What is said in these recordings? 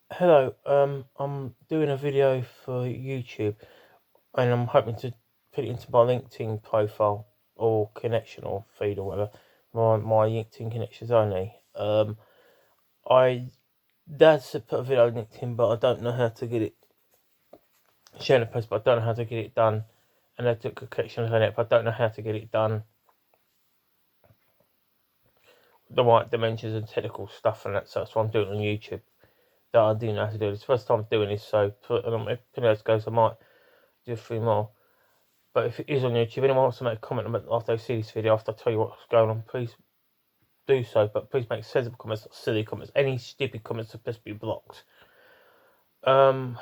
Hello, I'm doing a video for YouTube and I'm hoping to put it into my LinkedIn profile or connection or feed or whatever. My LinkedIn connections only. I Dad's put a video on LinkedIn, but I don't know how to get it sharing a post, but I don't know how to get it done. And I took a connection on it, but I don't know how to get it done. The right dimensions and technical stuff and that, so that's what I'm doing on YouTube. That I do know how to do. It's the first time I'm doing this, so if videos goes, I might do a few more. But if it is on YouTube, anyone wants to make a comment about after they see this video, after I tell you what's going on, please do so. But please make sensible comments, not silly comments. Any stupid comments are best be blocked. About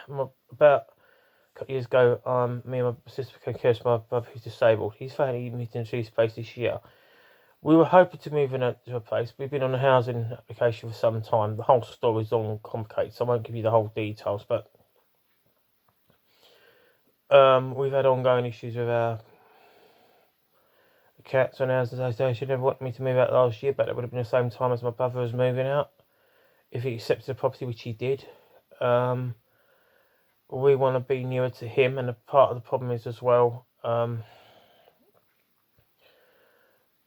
a couple of years ago, me and my sister became curious. My brother who's disabled. He's finally moved into his place this year. We were hoping to move into a place. We've been on a housing application for some time. The whole story is long and complicated, so I won't give you the whole details. But we've had ongoing issues with our cats on Housing Association. Never wanted me to move out last year, but it would have been the same time as my brother was moving out if he accepted the property, which he did. We want to be nearer to him, and a part of the problem is as well.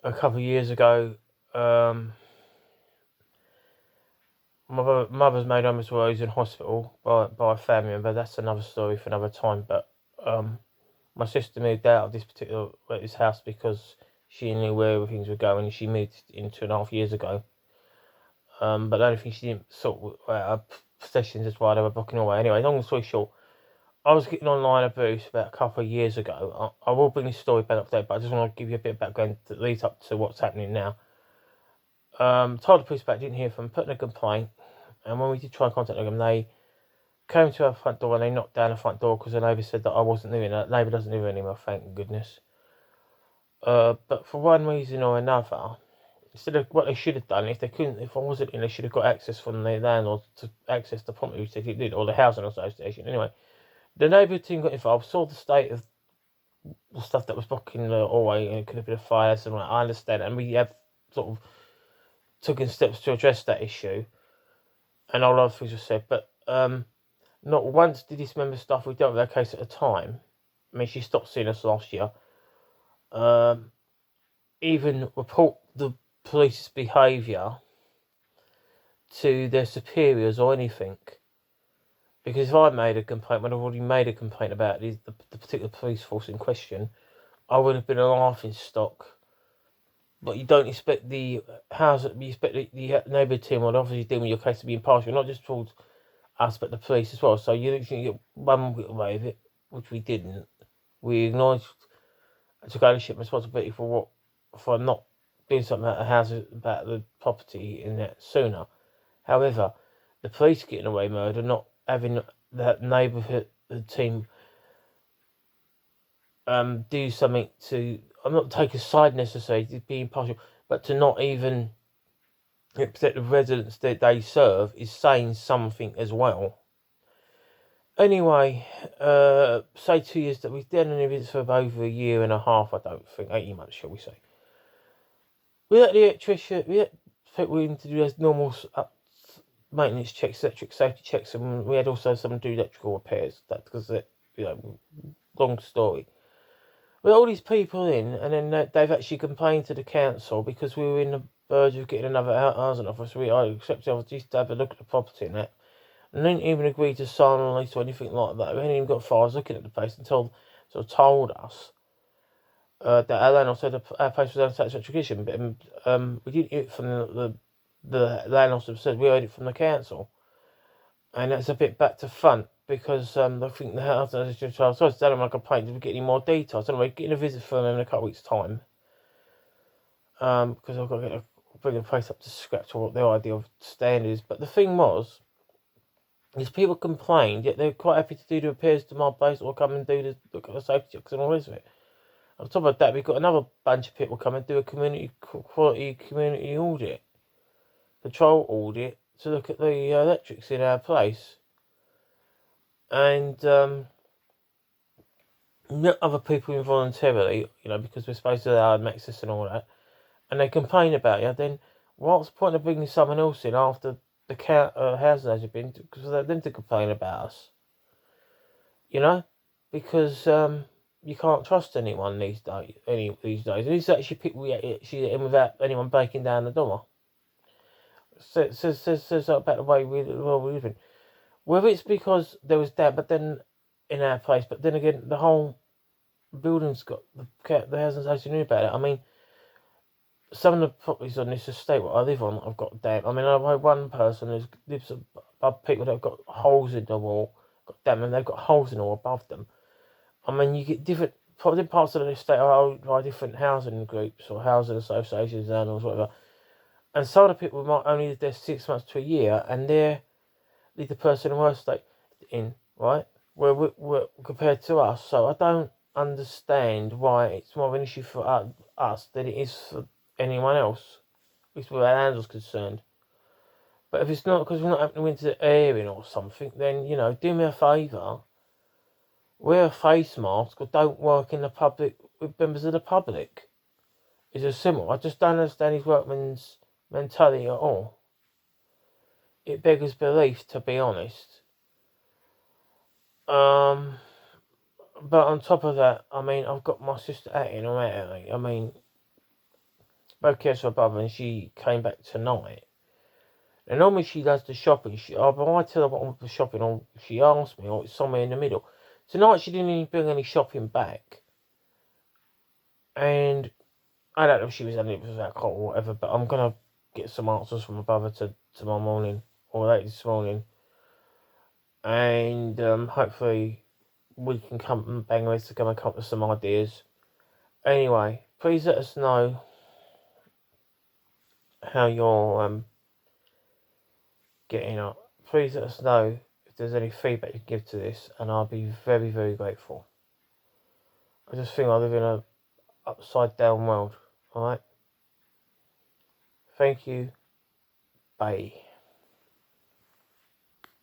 A couple of years ago, my mother's made home as well. He's in hospital by a family member. That's another story for another time. But my sister moved out of this house because she knew where things were going. She moved in 2.5 years ago. But the only thing she didn't sort out possessions is why they were blocking away. Anyway, long story short, I was getting online abuse about a couple of years ago. I will bring this story back up there, but I just want to give you a bit of background that leads up to what's happening now. Told the police back, didn't hear from them, put in a complaint, and when we did try and contact them, they came to our front door and they knocked down the front door because the neighbour said that I wasn't living there. The neighbour doesn't live anymore, thank goodness. But for one reason or another, instead of what they should have done, if I wasn't in, they should have got access from the landlord to access the property, which they did, or the housing association. Anyway, the neighbourhood team got involved, saw the state of the stuff that was blocking the hallway, and it could have been a fire. So I understand, and we have sort of taken steps to address that issue, and all other things were said. But not once did this member staff we dealt with that case at a time. I mean, she stopped seeing us last year. Even report the police's behaviour to their superiors or anything. Because if I made a complaint, when I've already made a complaint about the particular police force in question, I would have been a laughing stock. But you don't expect the neighbourhood team would obviously deal with your case to be impartial, not just towards us but the police as well. So you literally get one way of it, which we didn't. We acknowledged, took ownership and responsibility for not doing something about the property in that sooner. However, the police getting away murder, not having that neighbourhood team do something to, I'm not take a side necessarily to be impartial, but to not even protect the residents that they serve is saying something as well. Anyway, say 2 years that we've done an events for over a year and a half, I don't think, 18 months, shall we say. We let the electrician, we let people in to do those normal maintenance checks, electric safety checks, and we had also someone do electrical repairs. That's because, long story. We let all these people in, and then they've actually complained to the council because we were in the verge of getting another housing officer. I accepted I just to have a look at the property and that. And didn't even agree to sign on a lease or anything like that. We hadn't even got far as looking at the place until told us that our landlord said our place was unsatisfactory condition. But we didn't hear it from the landlord said we heard it from the council. And that's a bit back to front because I think the house association trial. So I was telling my complaint. Did we get any more details? Anyway, getting a visit from them in a couple of weeks' time. Because I've got to bring the place up to scratch to what their idea of standards. But the thing was, these people complained, yet they're quite happy to do the repairs to my place or come and do the safety checks and all this of it. On top of that, we've got another bunch of people come and do a community audit, patrol audit, to look at the electrics in our place. And other people involuntarily, because we're supposed to allow them access and all that, and they complain about you, then what's the point of bringing someone else in after housing has been because for them to complain about us, because you can't trust anyone these days. And who's actually people actually in without anyone breaking down the door? Says about the way we live in. Whether it's because there was that, but then in our place, but then again, the whole building's got the housing association knew about it. I mean, some of the properties on this estate what I live on, I've got damp. I mean, I've had one person who lives above people that have got holes in the wall, got damp, and they've got holes in the wall above them. I mean, you get different parts of the estate are owned by different housing groups or housing associations and or whatever. And some of the people might only live there 6 months to a year, and they're the person in worse state in, right? We're compared to us. So I don't understand why it's more of an issue for us than it is for anyone else, at least where Andrew's concerned. But if it's not because we're not having to go into the airing or something, then, do me a favour. Wear a face mask or don't work in the public with members of the public. It's as simple. I just don't understand his workman's mentality at all. It beggars belief, to be honest. But on top of that, I mean, I've got my sister acting already. I mean, both cares for her brother, and she came back tonight. And normally she does the shopping. I tell her what I want for shopping, or she asks me, or it's somewhere in the middle. Tonight she didn't even bring any shopping back. And I don't know if she was having it with alcohol or whatever, but I'm going to get some answers from my brother tomorrow morning, or late this morning. And hopefully we can come and come up with some ideas. Anyway, please let us know how you're getting on. Please let us know if there's any feedback you can give to this, and I'll be very, very grateful. I just think I live in a upside down world. Alright? Thank you. Bye.